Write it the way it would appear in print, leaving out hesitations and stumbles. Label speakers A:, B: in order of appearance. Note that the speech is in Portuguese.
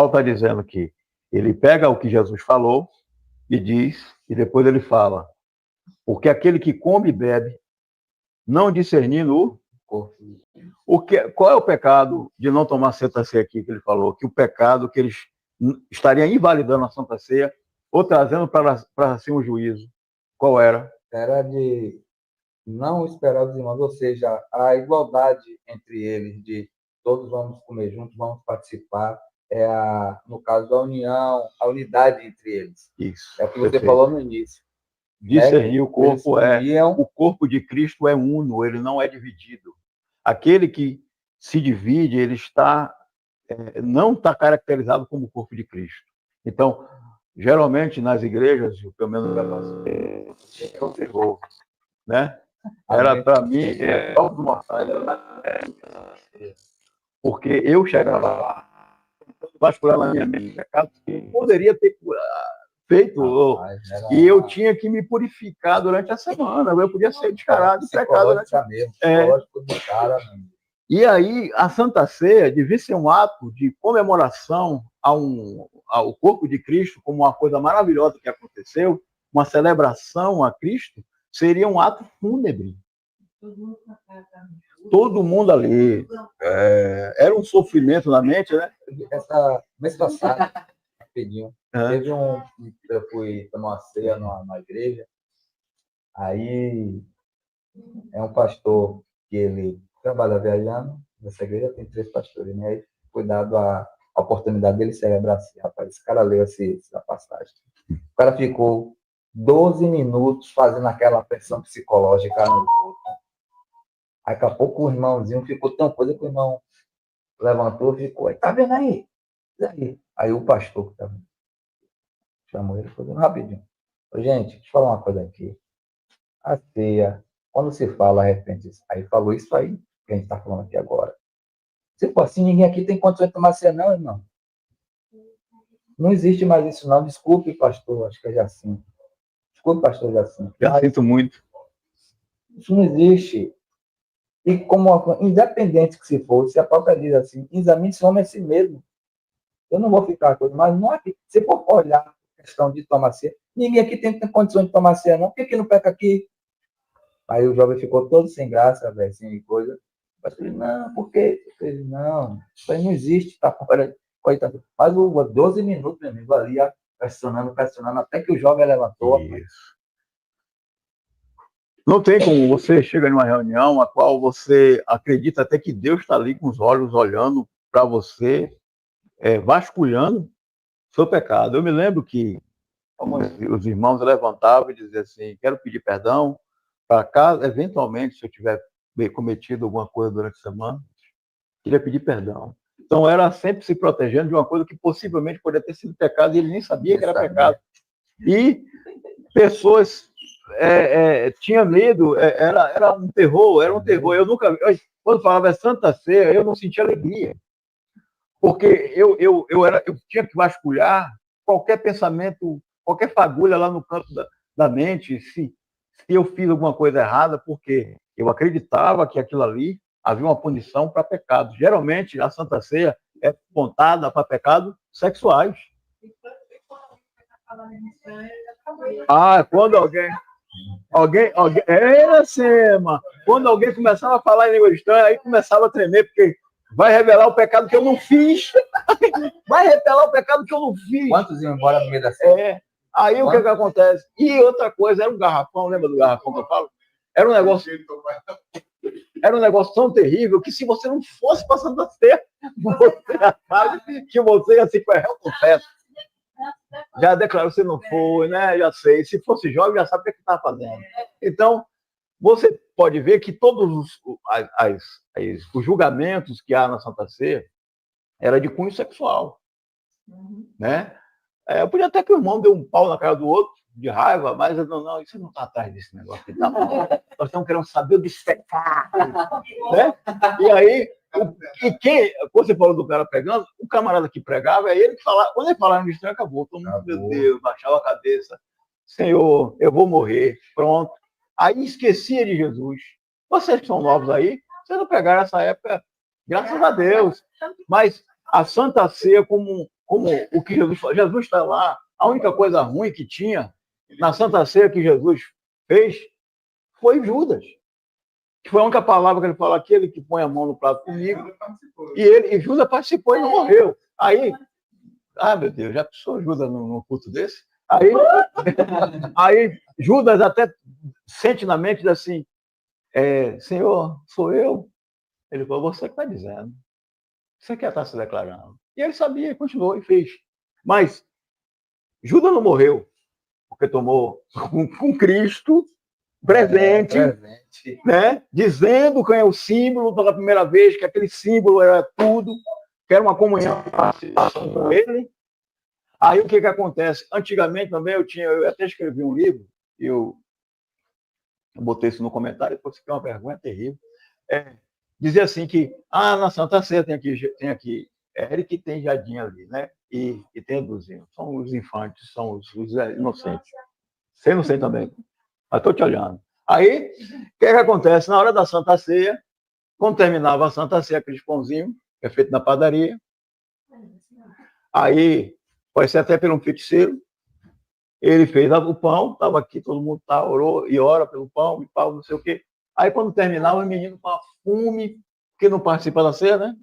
A: Paulo está dizendo que ele pega o que Jesus falou e diz, e depois ele fala, porque aquele que come e bebe, não discernindo qual é o pecado de não tomar Santa Ceia aqui, que ele falou? Que o pecado que eles estariam invalidando a Santa Ceia ou trazendo para si um juízo. Qual era?
B: Era de não esperar os irmãos, ou seja, a igualdade entre eles, de todos vamos comer juntos, vamos participar, no caso, a união, a unidade entre eles.
A: Isso.
B: É o que você falou no início.
A: Discernir o corpo o corpo de Cristo é uno, ele não é dividido. Aquele que se divide, ele não está caracterizado como o corpo de Cristo. Então, geralmente nas igrejas, pelo menos é o terror, né? Era para mim porque eu chegava lá, vasculhar na minha mente, poderia ter feito, e eu tinha que me purificar durante a semana, eu podia ser descarado e pecado durante a semana. E aí, a Santa Ceia devia ser um ato de comemoração ao corpo de Cristo, como uma coisa maravilhosa que aconteceu, uma celebração a Cristo, seria um ato fúnebre. Todo mundo ali. Era um sofrimento na mente, né?
B: Mês passado, rapidinho, eu fui tomar uma ceia na igreja, aí é um pastor que ele trabalha viajando, nessa igreja tem 3 pastores, né? Aí foi dado a oportunidade dele celebrar assim, rapaz, esse cara leu essa passagem. O cara ficou 12 minutos fazendo aquela pressão psicológica no corpo. Aí, daqui a pouco, o irmãozinho ficou tão coisa que o irmão levantou e ficou, tá vendo aí? Aí o pastor que chamou ele, falou rapidinho. Gente, deixa eu falar uma coisa aqui. A ceia, quando se fala a repente, aí falou isso aí, que a gente está falando aqui agora. Se for assim, ninguém aqui tem condições de tomar ceia, não, irmão. Não existe mais isso, não. Desculpe, pastor, acho que é Jacinto. Desculpe, pastor Jacinto.
A: Já sinto muito.
B: Isso não existe. E como, independente que se for, se a própria diz assim, examine-se homem a si mesmo. Eu não vou ficar com isso, mas não é que, se for olhar a questão de tomar ceia, ninguém aqui tem condições de tomar ceia, não. Por que não peca aqui? Aí o jovem ficou todo sem graça, velho, sem coisa. Mas ele, não, por quê? Ele, não, isso aí não existe, tá fora. Coitado. Mas 12 minutos, meu amigo, ali, pressionando, até que o jovem levantou.
A: Isso. Não tem como você chega numa reunião a qual você acredita até que Deus está ali com os olhos olhando para você, vasculhando seu pecado. Eu me lembro que os irmãos levantavam e diziam assim, quero pedir perdão para casa, eventualmente, se eu tiver cometido alguma coisa durante a semana, queria pedir perdão. Então, era sempre se protegendo de uma coisa que possivelmente poderia ter sido pecado e ele nem sabia que era pecado. E pessoas tinham medo, era um terror. Eu nunca, quando falava Santa Ceia, eu não sentia alegria. Porque eu tinha que vasculhar qualquer pensamento, qualquer fagulha lá no canto da mente, se eu fiz alguma coisa errada, porque eu acreditava que aquilo ali havia uma punição para pecados. Geralmente, a Santa Ceia é contada para pecados sexuais. Quando alguém quando alguém começava a falar em língua estranha, aí começava a tremer, porque vai revelar o pecado que eu não fiz. Vai revelar o pecado que eu não fiz.
B: Quantos iam embora no meio da ceia?
A: Aí o que acontece? E outra coisa, era um garrafão, lembra do garrafão que eu falo? Era um negócio tão terrível que se você não fosse passando a ceia, você sabe que você ia se ferrar, eu confesso. Já declarou que você não foi, né? Já sei. Se fosse jovem, já sabe o que estava fazendo. Então, você pode ver que todos os julgamentos que há na Santa Ceia era de cunho sexual. Né? Eu podia até que o irmão deu um pau na cara do outro, de raiva, mas não, isso não está atrás desse negócio. Tá? Nós estamos querendo saber o despecar. Né? E aí, você falou do cara pregando, o camarada que pregava, é ele que falava, quando ele falava no estranho, acabou. Todo mundo, meu Deus, baixava a cabeça. Senhor, eu vou morrer, pronto. Aí esquecia de Jesus. Vocês que são novos aí, vocês não pegaram essa época, graças a Deus. Mas a Santa Ceia como como o que Jesus falou. Jesus está lá. A única coisa ruim que tinha na Santa Ceia que Jesus fez foi Judas. Que foi a única palavra que ele falou, aquele que põe a mão no prato comigo. E Judas participou e não morreu. Aí, meu Deus, já pensou Judas num culto desse? Aí Judas até sente na mente assim, Senhor, sou eu? Ele falou, você que está dizendo. Você quer estar se declarando. E ele sabia, continuou e fez. Mas Judas não morreu, porque tomou com Cristo presente, né? Dizendo quem é o símbolo pela primeira vez, que aquele símbolo era tudo, que era uma comunhão com ele. Aí o que acontece? Antigamente também eu até escrevi um livro, eu botei isso no comentário, depois que é uma vergonha terrível. Dizia assim que, na Santa Ceia tem aqui Eric e tem Jardim ali, né? E tem Eduzinho. São os infantes, são os inocentes. Você é inocente também, mas estou te olhando. Aí, o que acontece? Na hora da Santa Ceia, quando terminava a Santa Ceia, aqueles pãozinhos, que é feito na padaria, aí, pode ser até por um feiticeiro, ele fez o pão, estava aqui, todo mundo orou e ora pelo pão, e pau, não sei o quê. Aí, quando terminava, o menino com a fome, que não participa da ceia, né?